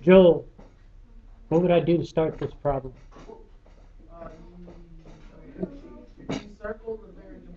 Joel, what would I do to start this problem? You circle the variable.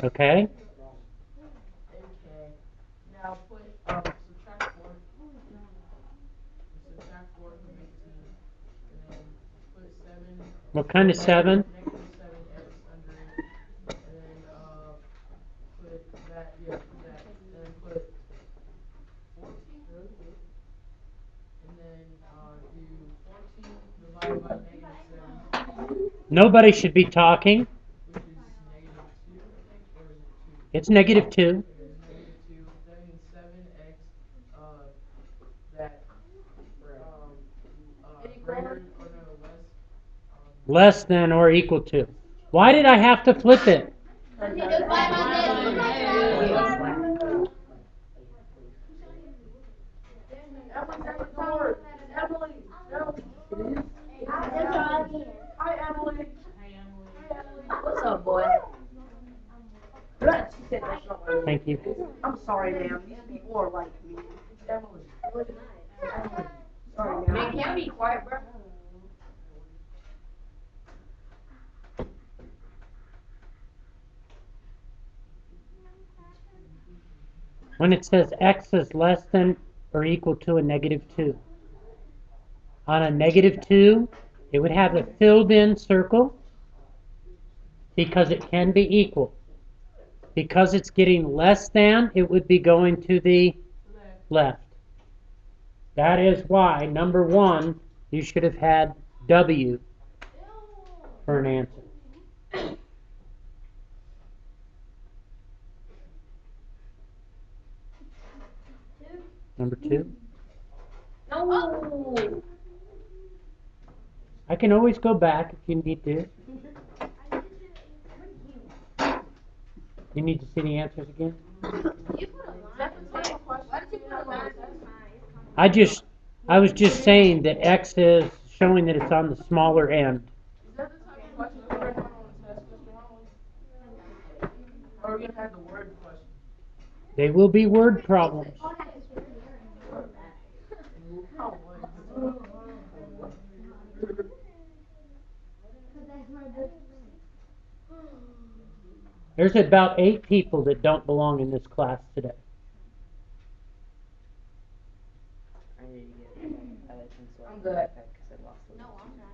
Okay. Okay. Now put subtract 4. Subtract 4 from 18, and then put 7. What kind of 7? Negative 7x under it, and then put that. Yeah, put that, and then put 14, and then do 14 divided by negative 7, Nobody should be talking. which is negative 2, I think, or is it 2? It's negative 2. It is negative 2. That means 7x that greater or no less. Less than or equal to. Why did I have to flip it? Hi, Emily. What's up, boy? She said that's not my name. Thank you. I'm sorry, ma'am. These people are like me. It's Emily. Sorry, Man, ma'am. can you be quiet, bro? When it says x is less than or equal to a negative 2. On a negative 2, it would have a filled in circle because it can be equal. Because it's getting less than, it would be going to the left. That is why, number 1, you should have had W for an answer. Number 2. No. I can always go back if you need to. You need to see the answers again? I was just saying that X is showing that it's on the smaller end. Is that the type of question we're going to have on the test, Mr. Holland? Or are we going to have the word question? They will be word problems. There's about 8 people that don't belong in this class today. I need to get I'm good. because I lost the No, I'm not.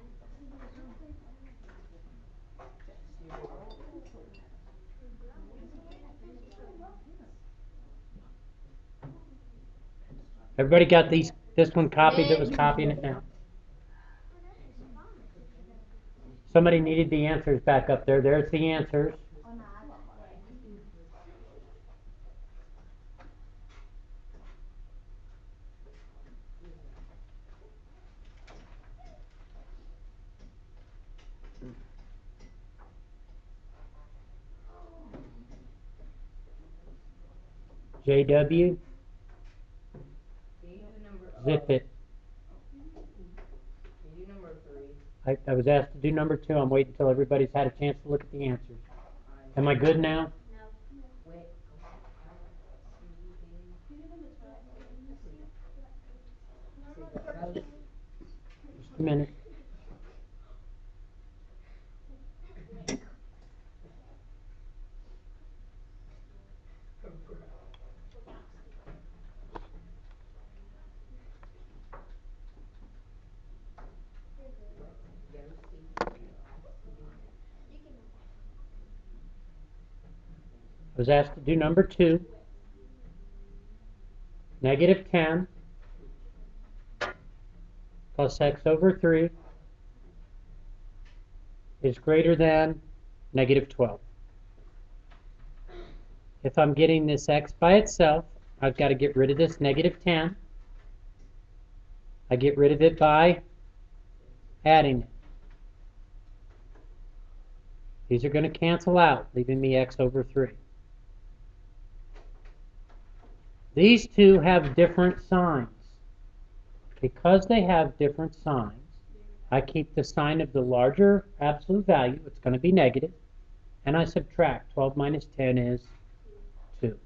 Everybody got this one copied that was copying it now? Somebody needed the answers back up there. There's the answers. JW, zip it. You do number 3. I was asked to do number 2. I'm waiting until everybody's had a chance to look at the answers. Am I good now? Wait. Just a minute. I was asked to do number 2. Negative 10 plus x over 3 is greater than negative 12. If I'm getting this x by itself, I've got to get rid of this negative 10. I get rid of it by adding it. These are going to cancel out, leaving me x over 3. These two have different signs. Because they have different signs, I keep the sign of the larger absolute value, it's going to be negative, and I subtract. 12 minus 10 is 2.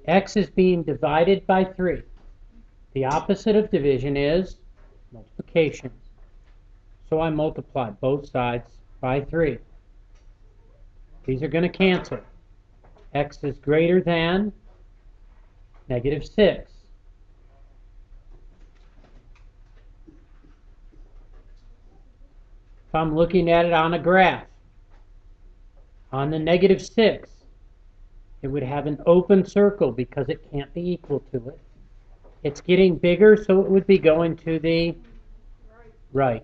X is being divided by 3. The opposite of division is multiplication. So I multiply both sides by 3. These are going to cancel. X is greater than negative 6. If I'm looking at it on a graph, on the negative 6, it would have an open circle because it can't be equal to it. It's getting bigger, so it would be going to the right.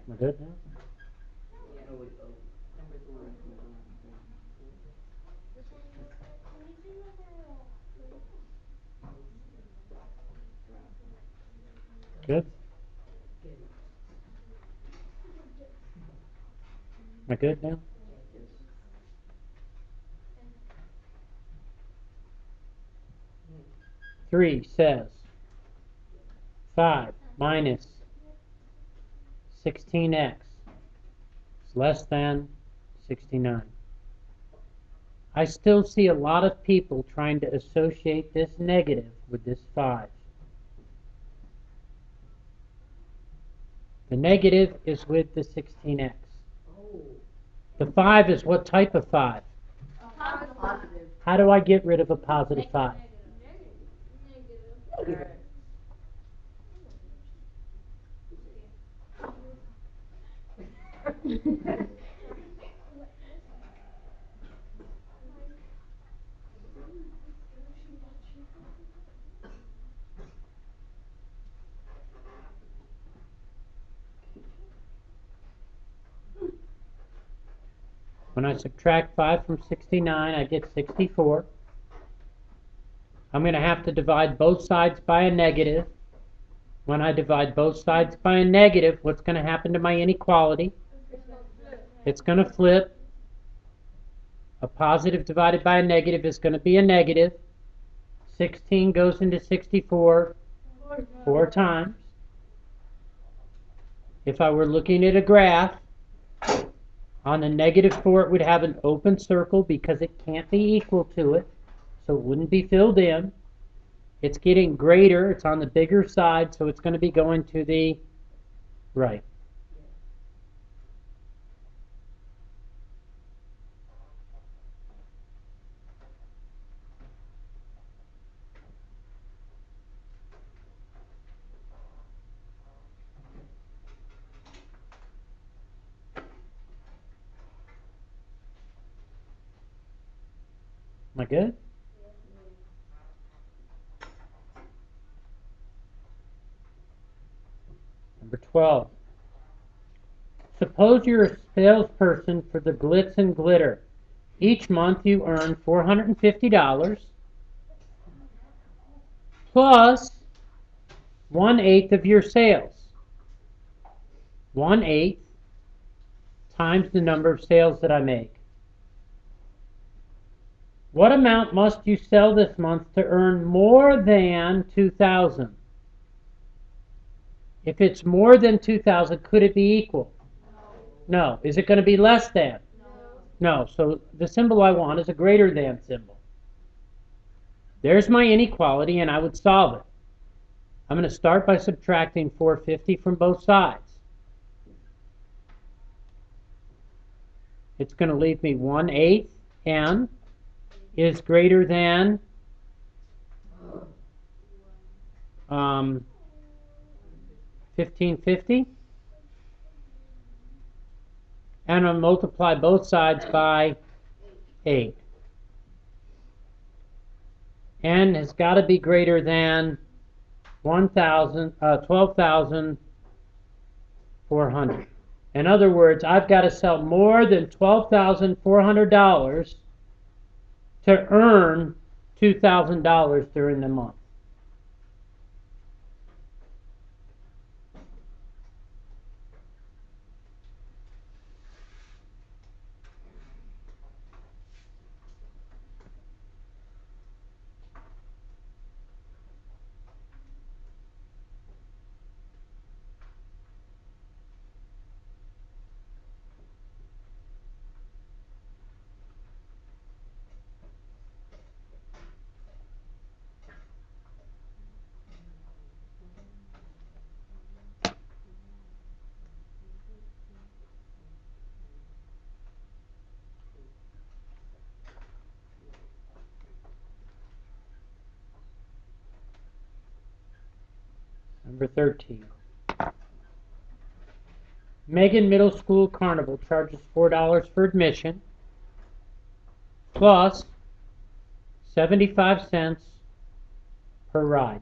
Am I good now? No, wait, oh, number 3. Good? Am I good now? Yes. 3 says 5 minus 16x is less than 69. I still see a lot of people trying to associate this negative with this 5. The negative is with the 16x. Oh. The 5 is what type of 5? Positive. How do I get rid of a positive 5? Alright. When I subtract 5 from 69, I get 64. I'm going to have to divide both sides by a negative. When I divide both sides by a negative, what's going to happen to my inequality? It's going to flip. A positive divided by a negative is going to be a negative. 16 goes into 64 4 times. If I were looking at a graph, on the negative 4 it would have an open circle because it can't be equal to it, so it wouldn't be filled in. It's getting greater, it's on the bigger side, so it's going to be going to the right. Am I good? Number 12. Suppose you're a salesperson for the Glitz and Glitter. Each month you earn $450 plus 1/8 of your sales. 1/8 times the number of sales that I make. What amount must you sell this month to earn more than $2,000? If it's more than 2,000, could it be equal? No. Is it going to be less than? No. So the symbol I want is a greater than symbol. There's my inequality, and I would solve it. I'm going to start by subtracting 450 from both sides. It's going to leave me 1/8 n is greater than 1550. And I'll multiply both sides by 8. N has got to be greater than 12,400. In other words, I've got to sell more than $12,400 to earn $2,000 during the month. Number 13. Megan Middle School Carnival charges $4 for admission plus 75 cents per ride.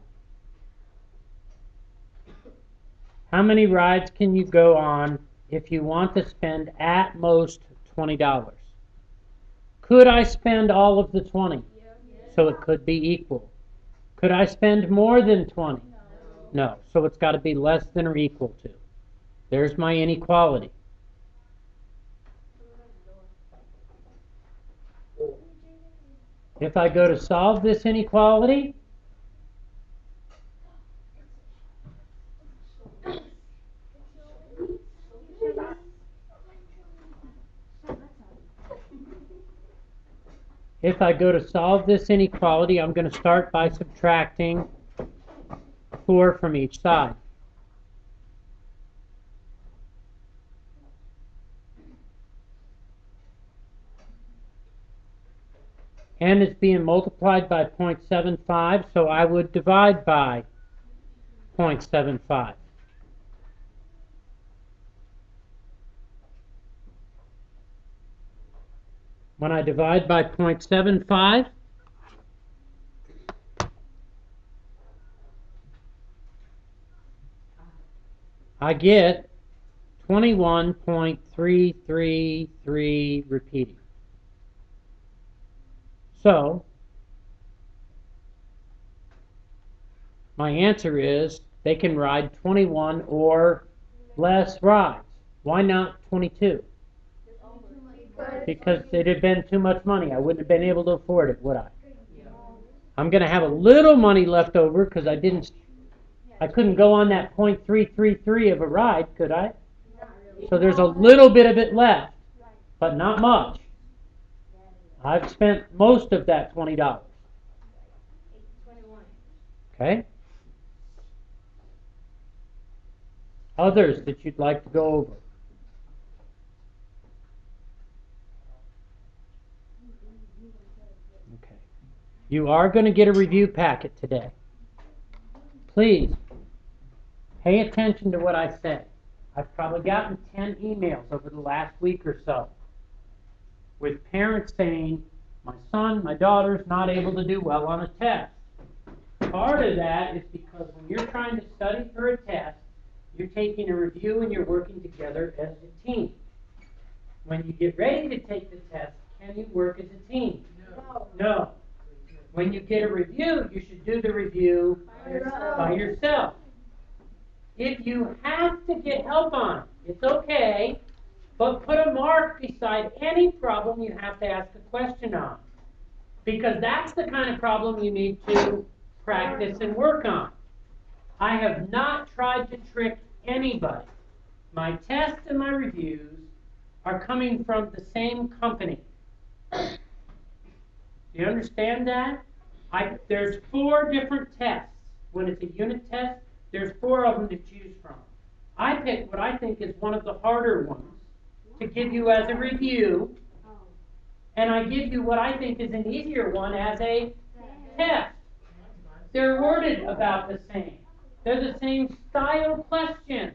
How many rides can you go on if you want to spend at most $20? Could I spend all of the 20? So it could be equal. Could I spend more than 20? No. So it's got to be less than or equal to. There's my inequality. If I go to solve this inequality, I'm going to start by subtracting 4 from each side. N is being multiplied by 0.75, so I would divide by 0.75. When I divide by 0.75, I get 21.333 repeating. So, my answer is they can ride 21 or less rides. Why not 22? Because it had been too much money. I wouldn't have been able to afford it, would I? I'm going to have a little money left over because I couldn't go on that 0.333 of a ride, could I? So there's a little bit of it left, but not much. I've spent most of that $20. Okay? Others that you'd like to go over? Okay. You are going to get a review packet today. Please, pay attention to what I said. I've probably gotten 10 emails over the last week or so with parents saying, my son, my daughter's not able to do well on a test. Part of that is because when you're trying to study for a test, you're taking a review and you're working together as a team. When you get ready to take the test, can you work as a team? No. When you get a review, you should do the review by yourself. If you have to get help on it, it's okay, but put a mark beside any problem you have to ask a question on. Because that's the kind of problem you need to practice and work on. I have not tried to trick anybody. My tests and my reviews are coming from the same company. Do you understand that? There's 4 different tests. When it's a unit test, there's 4 of them to choose from. I picked what I think is one of the harder ones to give you as a review, and I give you what I think is an easier one as a test. They're worded about the same. They're the same style questions.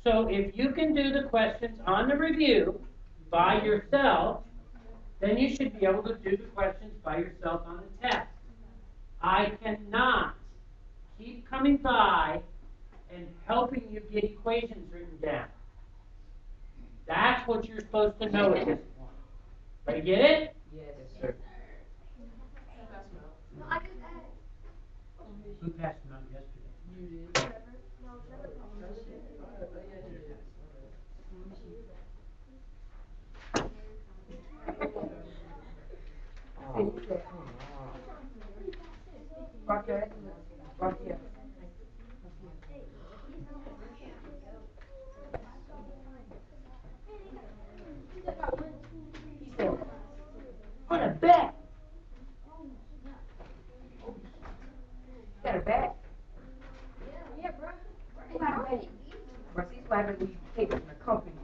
So if you can do the questions on the review by yourself, then you should be able to do the questions by yourself on the test. I cannot keep coming by and helping you get equations written down. That's what you're supposed to know at this point. Ready to get it? Yes, sir. No, I just asked. Who passed them out yesterday? You did. No, Trevor. Oh, yeah, you did. Oh, rock your head. Rock your head. On a bet. Got a bet. Yeah, bro. Bro, Bro, see, it's what happens when you take it from the company.